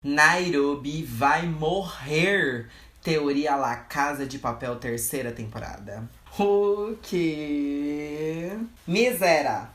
Nairobi vai morrer. Teoria La Casa de Papel, terceira temporada. O quê? Miséria.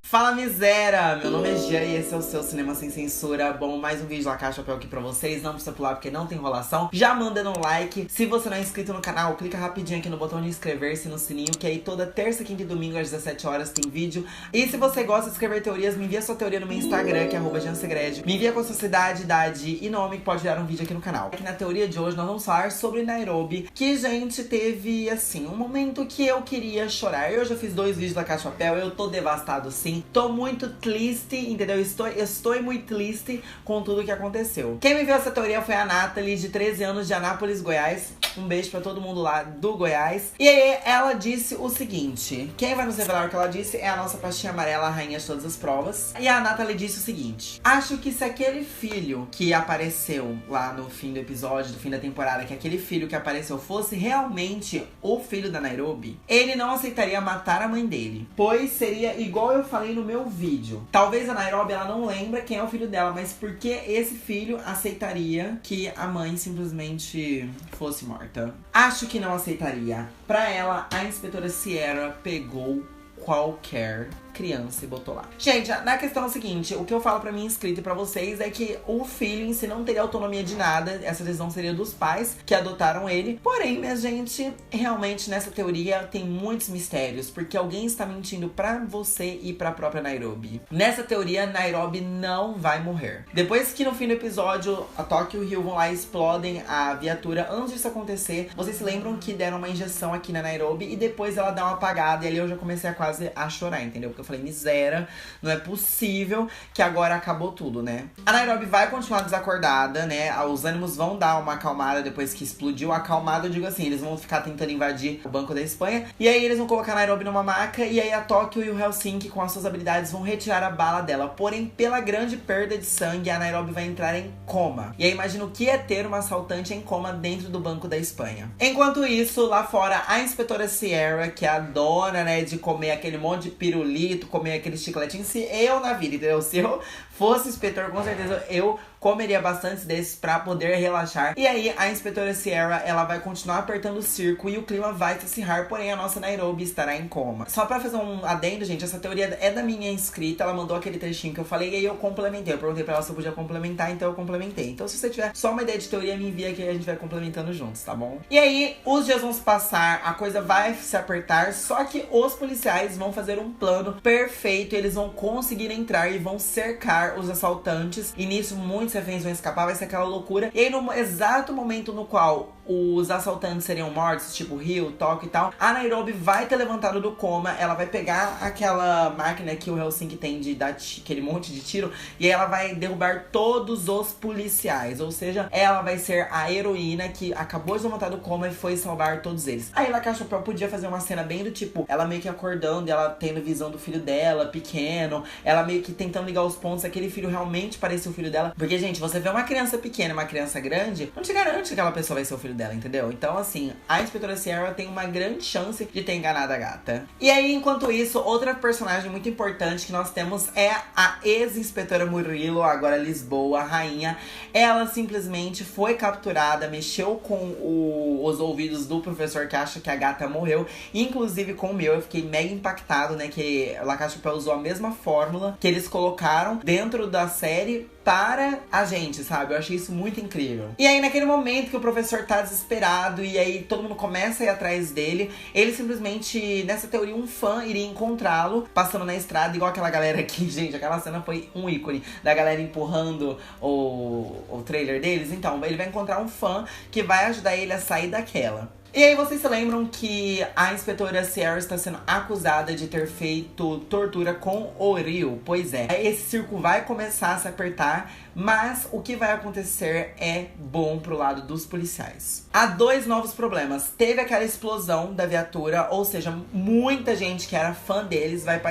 Fala, miséria! Meu nome é Gia e esse é o seu Cinema Sem Censura. Bom, mais um vídeo La Casa de Papel aqui pra vocês. Não precisa pular porque não tem enrolação. Já mandando um like. Se você não é inscrito no canal, clica rapidinho aqui no botão de inscrever-se, no sininho, que aí toda terça, quinta e domingo às 17 horas tem vídeo. E se você gosta de escrever teorias, me envia sua teoria no meu Instagram, que é @JanSegred. Me envia com a sua cidade, idade e nome, que pode virar um vídeo aqui no canal. Aqui na teoria de hoje nós vamos falar sobre Nairobi, que, gente, teve, assim, um momento que eu queria chorar. Eu já fiz 2 vídeos da Casa de Papel, eu tô devastado sim. Tô muito triste, entendeu? Estou muito triste com tudo que aconteceu. Quem me viu essa teoria foi a Nathalie, de 13 anos, de Anápolis, Goiás. Um beijo pra todo mundo lá do Goiás. E aí, ela disse o seguinte. Quem vai nos revelar o que ela disse é a nossa pastinha amarela, a rainha de todas as provas. E a Nathalie disse o seguinte. Acho que se aquele filho que apareceu lá no fim do episódio, do fim da temporada, que aquele filho que apareceu fosse realmente o filho da Nairobi, ele não aceitaria matar a mãe dele. Pois seria igual eu falei no meu vídeo. Talvez a Nairobi, ela não lembra quem é o filho dela, mas porque esse filho aceitaria que a mãe simplesmente fosse morta? Acho que não aceitaria. Pra ela, a inspetora Sierra pegou qualquer criança e botou lá. Gente, na questão é o seguinte, o que eu falo pra minha inscrita e pra vocês é que o filho em si não teria autonomia de nada, essa decisão seria dos pais que adotaram ele. Porém, minha gente, realmente nessa teoria tem muitos mistérios, porque alguém está mentindo pra você e pra própria Nairobi. Nessa teoria, Nairobi não vai morrer. Depois que no fim do episódio, a Tóquio e o Rio vão lá e explodem a viatura, antes disso acontecer, vocês se lembram que deram uma injeção aqui na Nairobi e depois ela dá uma apagada e ali eu já comecei a quase a chorar, entendeu? Porque eu falei, miséria, não é possível que agora acabou tudo, né? A Nairobi vai continuar desacordada, né? Os ânimos vão dar uma acalmada depois que explodiu. Acalmada, eu digo assim, eles vão ficar tentando invadir o Banco da Espanha. E aí eles vão colocar a Nairobi numa maca. E aí a Tóquio e o Helsinki, com as suas habilidades, vão retirar a bala dela. Porém, pela grande perda de sangue, a Nairobi vai entrar em coma. E aí imagina o que é ter uma assaltante em coma dentro do Banco da Espanha. Enquanto isso, lá fora, a inspetora Sierra, que é a dona, né, de comer aquele monte de pirulito, comer aquele chicletinho, se eu na vida, entendeu? Se eu fosse inspetor, com certeza eu comeria bastante desses pra poder relaxar. E aí, a inspetora Sierra, ela vai continuar apertando o circo e o clima vai se acirrar, porém a nossa Nairobi estará em coma. Só pra fazer um adendo, gente, essa teoria é da minha inscrita, ela mandou aquele trechinho que eu falei e aí eu complementei. Eu perguntei pra ela se eu podia complementar, então eu complementei. Então se você tiver só uma ideia de teoria, me envia que a gente vai complementando juntos, tá bom? E aí, os dias vão se passar, a coisa vai se apertar, só que os policiais vão fazer um plano perfeito, eles vão conseguir entrar e vão cercar os assaltantes, e nisso muitos reféns vão escapar, vai ser aquela loucura. E aí, no exato momento no qual os assaltantes seriam mortos, tipo Rio, Tóquio e tal, a Nairobi vai ter levantado do coma, ela vai pegar aquela máquina que o Helsinki tem de dar aquele monte de tiro, e aí ela vai derrubar todos os policiais, ou seja, ela vai ser a heroína que acabou de levantar do coma e foi salvar todos eles. Aí La Casa de Papel podia fazer uma cena bem do tipo, ela meio que acordando, ela tendo visão do filho dela, pequeno, ela meio que tentando ligar os pontos, aquele filho realmente parecia o filho dela, porque, gente, você vê uma criança pequena e uma criança grande, não te garante que aquela pessoa vai ser o filho dela, entendeu? Então, assim, a inspetora Sierra tem uma grande chance de ter enganado a gata. E aí, enquanto isso, outra personagem muito importante que nós temos é a ex-inspetora Murilo, agora Lisboa, a rainha. Ela simplesmente foi capturada, mexeu com os ouvidos do professor que acha que a gata morreu, inclusive com o meu. Eu fiquei mega impactado, né, que La Casa de Papel usou a mesma fórmula que eles colocaram dentro da série para a gente, sabe? Eu achei isso muito incrível. E aí, naquele momento que o professor tá desesperado e aí todo mundo começa a ir atrás dele, ele simplesmente, nessa teoria, um fã iria encontrá-lo passando na estrada, igual aquela galera aqui, gente. Aquela cena foi um ícone da galera empurrando o trailer deles. Então, ele vai encontrar um fã que vai ajudar ele a sair daquela. E aí vocês se lembram que a inspetora Sierra está sendo acusada de ter feito tortura com o Rio? Pois é, esse circo vai começar a se apertar, mas o que vai acontecer é bom pro lado dos policiais. Há 2 novos problemas. Teve aquela explosão da viatura, ou seja, muita gente que era fã deles vai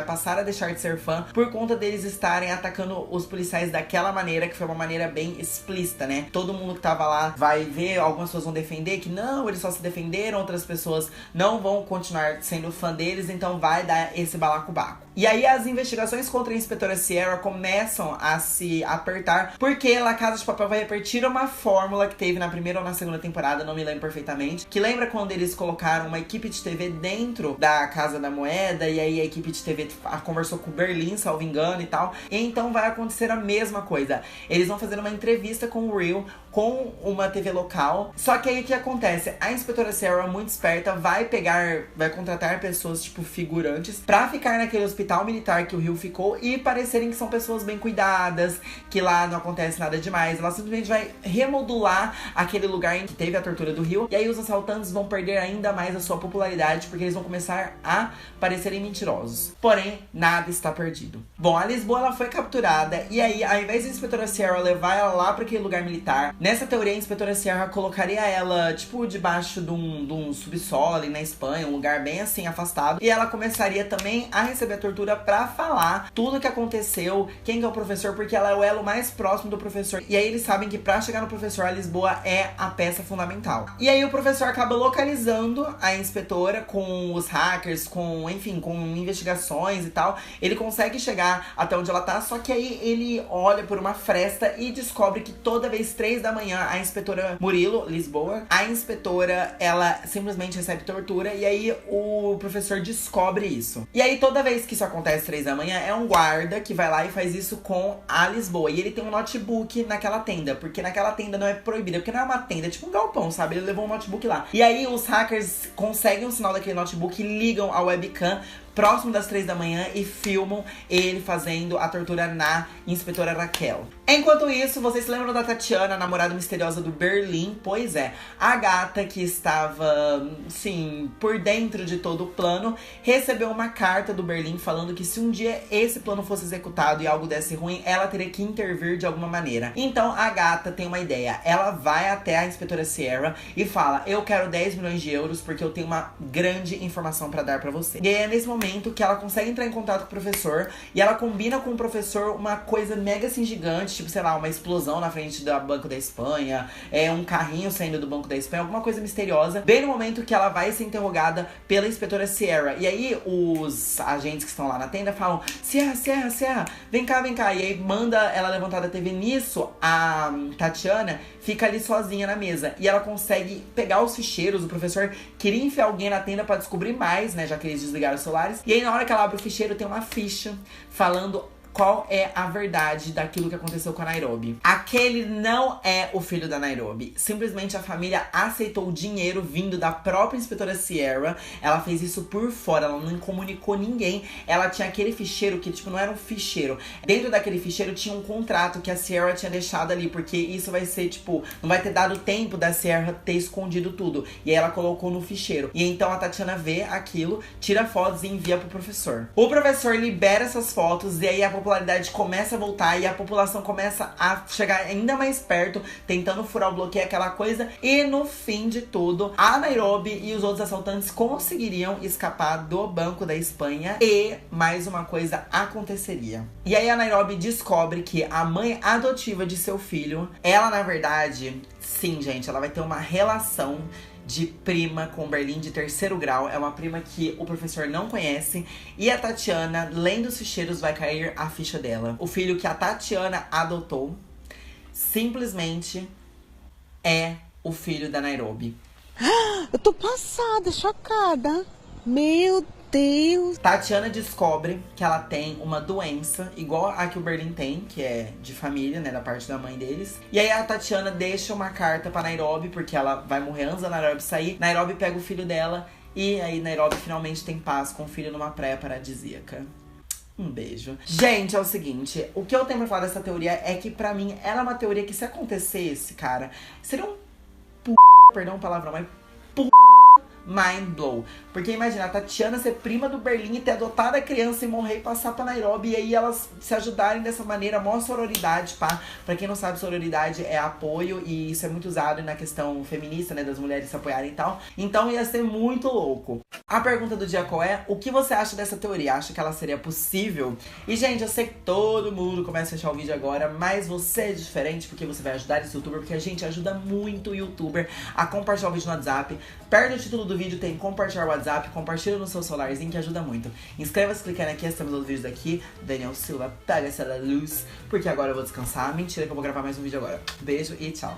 passar a deixar de ser fã por conta deles estarem atacando os policiais daquela maneira, que foi uma maneira bem explícita, né? Todo mundo que tava lá vai ver, algumas pessoas vão defender que não, eles só se defenderam, outras pessoas não vão continuar sendo fã deles, então vai dar esse balacobaco. E aí as investigações contra a inspetora Sierra começam a se apertar, porque La Casa de Papel vai repetir uma fórmula que teve na primeira ou na segunda temporada, não me lembro perfeitamente. Que lembra quando eles colocaram uma equipe de TV dentro da Casa da Moeda, e aí a equipe de TV conversou com o Berlim, salvo engano e tal. E então vai acontecer a mesma coisa. Eles vão fazer uma entrevista com o Real, com uma TV local. Só que aí o que acontece? A inspetora Sierra, muito esperta, vai contratar pessoas, tipo, figurantes, pra ficar naquele hospital militar que o Rio ficou e parecerem que são pessoas bem cuidadas, que lá não acontece nada demais. Ela simplesmente vai remodular aquele lugar em que teve a tortura do Rio. E aí os assaltantes vão perder ainda mais a sua popularidade, porque eles vão começar a parecerem mentirosos. Porém, nada está perdido. Bom, a Lisboa, ela foi capturada, e aí, ao invés da inspetora Sierra levar ela lá pra aquele lugar militar, nessa teoria, a inspetora Sierra colocaria ela, tipo, debaixo de um subsolo ali na Espanha, um lugar bem assim, afastado. E ela começaria também a receber a tortura pra falar tudo o que aconteceu, quem que é o professor, porque ela é o elo mais próximo do professor. E aí eles sabem que pra chegar no professor, a Lisboa é a peça fundamental. E aí o professor acaba localizando a inspetora com os hackers, enfim, com investigações e tal. Ele consegue chegar até onde ela tá, só que aí ele olha por uma fresta e descobre que toda vez 3 da manhã, a inspetora Murilo, Lisboa, a inspetora, ela simplesmente recebe tortura, e aí o professor descobre isso. E aí toda vez que isso acontece 3 da manhã, é um guarda que vai lá e faz isso com a Lisboa. E ele tem um notebook naquela tenda, porque naquela tenda não é proibida, porque não é uma tenda, é tipo um galpão, sabe? Ele levou um notebook lá. E aí os hackers conseguem o sinal daquele notebook, ligam a webcam próximo das 3 da manhã e filmam ele fazendo a tortura na inspetora Raquel. Enquanto isso, vocês se lembram da Tatiana, a namorada misteriosa do Berlim? Pois é, a gata que estava, sim, por dentro de todo o plano, recebeu uma carta do Berlim falando que se um dia esse plano fosse executado e algo desse ruim, ela teria que intervir de alguma maneira. Então a gata tem uma ideia, ela vai até a inspetora Sierra e fala: eu quero 10 milhões de euros porque eu tenho uma grande informação pra dar pra você. E aí é nesse momento que ela consegue entrar em contato com o professor, e ela combina com o professor uma coisa mega assim gigante, tipo, sei lá, uma explosão na frente do Banco da Espanha, um carrinho saindo do Banco da Espanha, alguma coisa misteriosa, bem no momento que ela vai ser interrogada pela inspetora Sierra. E aí os agentes que estão lá na tenda falam: Sierra, vem cá. E aí manda ela levantar da TV. Nisso, a Tatiana fica ali sozinha na mesa, e ela consegue pegar os ficheiros. O professor queria enfiar alguém na tenda pra descobrir mais, né, já que eles desligaram os celulares. E aí na hora que ela abre o ficheiro, tem uma ficha falando qual é a verdade daquilo que aconteceu com a Nairobi. Aquele não é o filho da Nairobi. Simplesmente a família aceitou o dinheiro vindo da própria inspetora Sierra. Ela fez isso por fora, ela não comunicou ninguém. Ela tinha aquele ficheiro que, tipo, não era um ficheiro. Dentro daquele ficheiro tinha um contrato que a Sierra tinha deixado ali, porque isso vai ser, tipo, não vai ter dado tempo da Sierra ter escondido tudo. E aí ela colocou no ficheiro. E então a Tatiana vê aquilo, tira fotos e envia pro professor. O professor libera essas fotos, e aí a popularidade começa a voltar e a população começa a chegar ainda mais perto, tentando furar o bloqueio, aquela coisa. E no fim de tudo, a Nairobi e os outros assaltantes conseguiriam escapar do Banco da Espanha, e mais uma coisa aconteceria. E aí a Nairobi descobre que a mãe adotiva de seu filho, ela na verdade, sim gente, ela vai ter uma relação de prima com Berlim de 3º grau. É uma prima que o professor não conhece. E a Tatiana, lendo os ficheiros, vai cair a ficha dela. O filho que a Tatiana adotou simplesmente é o filho da Nairobi. Eu tô passada, chocada. Meu Deus. Tatiana descobre que ela tem uma doença igual a que o Berlim tem, que é de família, né, da parte da mãe deles. E aí a Tatiana deixa uma carta pra Nairobi, porque ela vai morrer antes da Nairobi sair. Nairobi pega o filho dela, e aí Nairobi finalmente tem paz com o filho numa praia paradisíaca. Um beijo. Gente, é o seguinte, o que eu tenho pra falar dessa teoria é que pra mim ela é uma teoria que, se acontecesse, cara, seria um perdão o palavrão, mas mind blow. Porque imagina, a Tatiana ser prima do Berlim e ter adotado a criança e morrer e passar pra Nairobi, e aí elas se ajudarem dessa maneira. Mó sororidade, pá. Pra quem não sabe, sororidade é apoio, e isso é muito usado na questão feminista, né, das mulheres se apoiarem e tal. Então ia ser muito louco. A pergunta do dia qual é? O que você acha dessa teoria? Acha que ela seria possível? E gente, eu sei que todo mundo começa a fechar o vídeo agora, mas você é diferente, porque você vai ajudar esse youtuber, porque a gente ajuda muito o youtuber a compartilhar o vídeo no WhatsApp. Perde o título do do vídeo tem compartilhar o WhatsApp, compartilha no seu celularzinho que ajuda muito. Inscreva-se clicando aqui, estamos outros vídeos daqui. Daniel Silva, pega essa luz, porque agora eu vou descansar. Mentira que eu vou gravar mais um vídeo agora. Beijo e tchau.